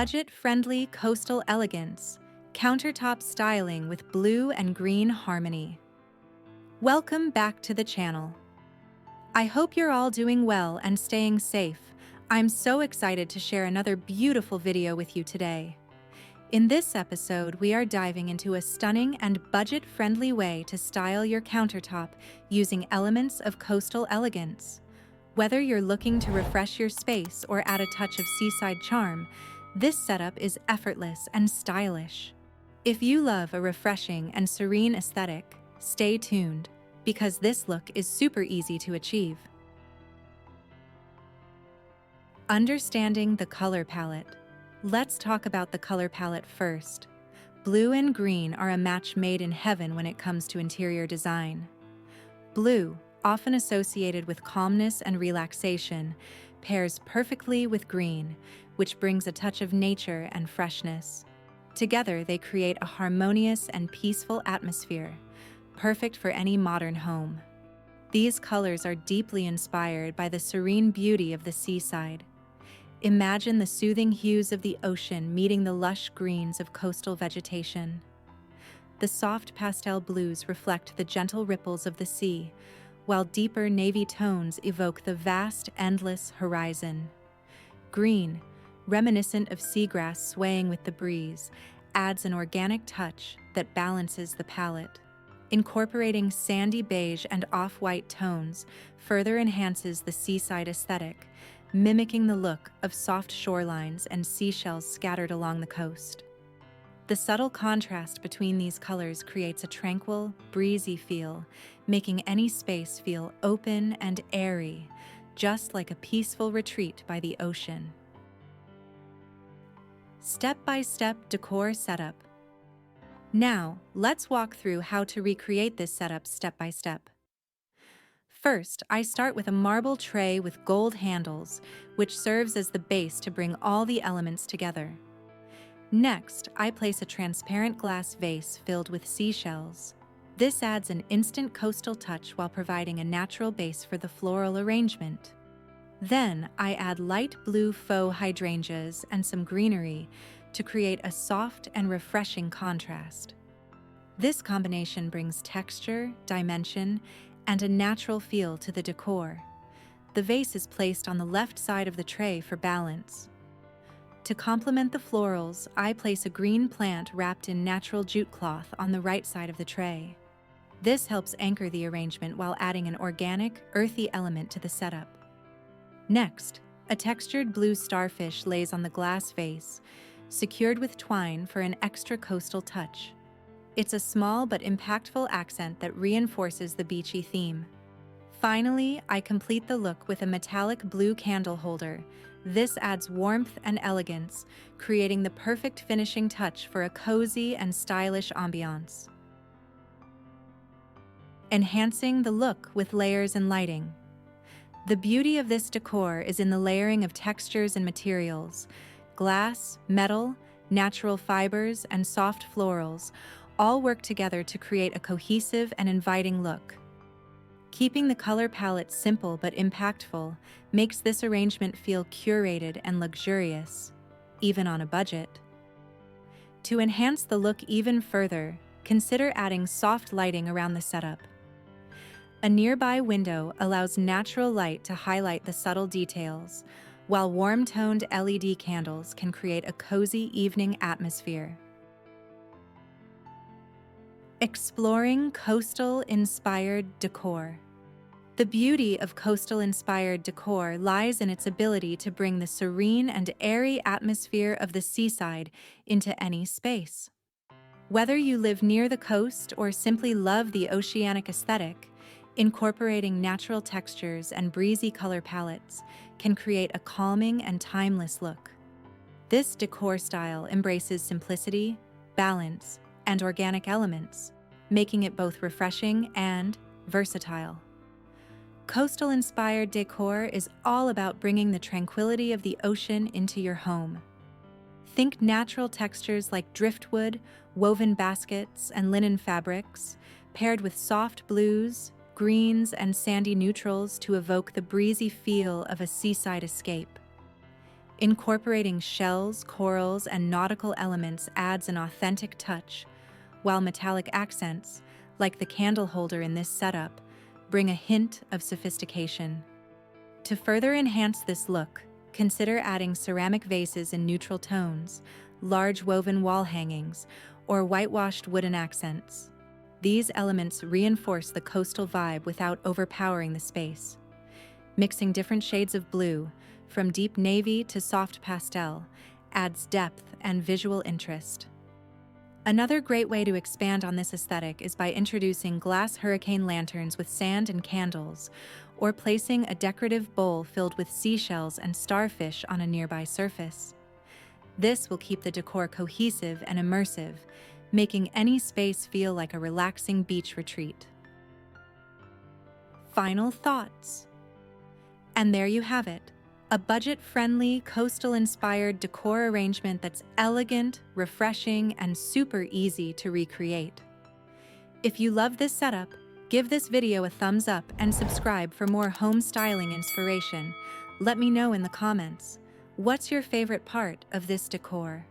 budget-friendly coastal elegance, countertop styling with blue and green harmony. Welcome back to the channel. I hope you're all doing well and staying safe. I'm so excited to share another beautiful video with you today. In this episode, we are diving into a stunning and budget-friendly way to style your countertop using elements of coastal elegance. Whether you're looking to refresh your space or add a touch of seaside charm, this setup is effortless and stylish. If you love a refreshing and serene aesthetic, stay tuned, because this look is super easy to achieve. Understanding the color palette. Let's talk about the color palette first. Blue and green are a match made in heaven when it comes to interior design. Blue, often associated with calmness and relaxation, pairs perfectly with green, which brings a touch of nature and freshness. Together, they create a harmonious and peaceful atmosphere, perfect for any modern home. These colors are deeply inspired by the serene beauty of the seaside. Imagine the soothing hues of the ocean meeting the lush greens of coastal vegetation. The soft pastel blues reflect the gentle ripples of the sea, while deeper navy tones evoke the vast, endless horizon. Green, reminiscent of seagrass swaying with the breeze, adds an organic touch that balances the palette. Incorporating sandy beige and off-white tones further enhances the seaside aesthetic, mimicking the look of soft shorelines and seashells scattered along the coast. The subtle contrast between these colors creates a tranquil, breezy feel, making any space feel open and airy, just like a peaceful retreat by the ocean. Step-by-step decor setup. Now, let's walk through how to recreate this setup step by step. First, I start with a marble tray with gold handles, which serves as the base to bring all the elements together. Next, I place a transparent glass vase filled with seashells. This adds an instant coastal touch while providing a natural base for the floral arrangement. Then, I add light blue faux hydrangeas and some greenery to create a soft and refreshing contrast. This combination brings texture, dimension, and a natural feel to the decor. The vase is placed on the left side of the tray for balance. To complement the florals, I place a green plant wrapped in natural jute cloth on the right side of the tray. This helps anchor the arrangement while adding an organic, earthy element to the setup. Next, a textured blue starfish lays on the glass vase, secured with twine for an extra coastal touch. It's a small but impactful accent that reinforces the beachy theme. Finally, I complete the look with a metallic blue candle holder. This adds warmth and elegance, creating the perfect finishing touch for a cozy and stylish ambiance. Enhancing the look with layers and lighting. The beauty of this decor is in the layering of textures and materials. Glass, metal, natural fibers, and soft florals all work together to create a cohesive and inviting look. Keeping the color palette simple but impactful makes this arrangement feel curated and luxurious, even on a budget. To enhance the look even further, consider adding soft lighting around the setup. A nearby window allows natural light to highlight the subtle details, while warm-toned LED candles can create a cozy evening atmosphere. Exploring coastal-inspired decor. The beauty of coastal-inspired decor lies in its ability to bring the serene and airy atmosphere of the seaside into any space. Whether you live near the coast or simply love the oceanic aesthetic, incorporating natural textures and breezy color palettes can create a calming and timeless look. This decor style embraces simplicity, balance, and organic elements, making it both refreshing and versatile. Coastal-inspired decor is all about bringing the tranquility of the ocean into your home. Think natural textures like driftwood, woven baskets, and linen fabrics, paired with soft blues, greens, and sandy neutrals to evoke the breezy feel of a seaside escape. Incorporating shells, corals, and nautical elements adds an authentic touch, while metallic accents, like the candle holder in this setup, bring a hint of sophistication. To further enhance this look, consider adding ceramic vases in neutral tones, large woven wall hangings, or whitewashed wooden accents. These elements reinforce the coastal vibe without overpowering the space. Mixing different shades of blue, from deep navy to soft pastel, adds depth and visual interest. Another great way to expand on this aesthetic is by introducing glass hurricane lanterns with sand and candles, or placing a decorative bowl filled with seashells and starfish on a nearby surface. This will keep the decor cohesive and immersive, making any space feel like a relaxing beach retreat. Final thoughts. And there you have it. A budget-friendly, coastal-inspired decor arrangement that's elegant, refreshing, and super easy to recreate. If you love this setup, give this video a thumbs up and subscribe for more home styling inspiration. Let me know in the comments. What's your favorite part of this decor?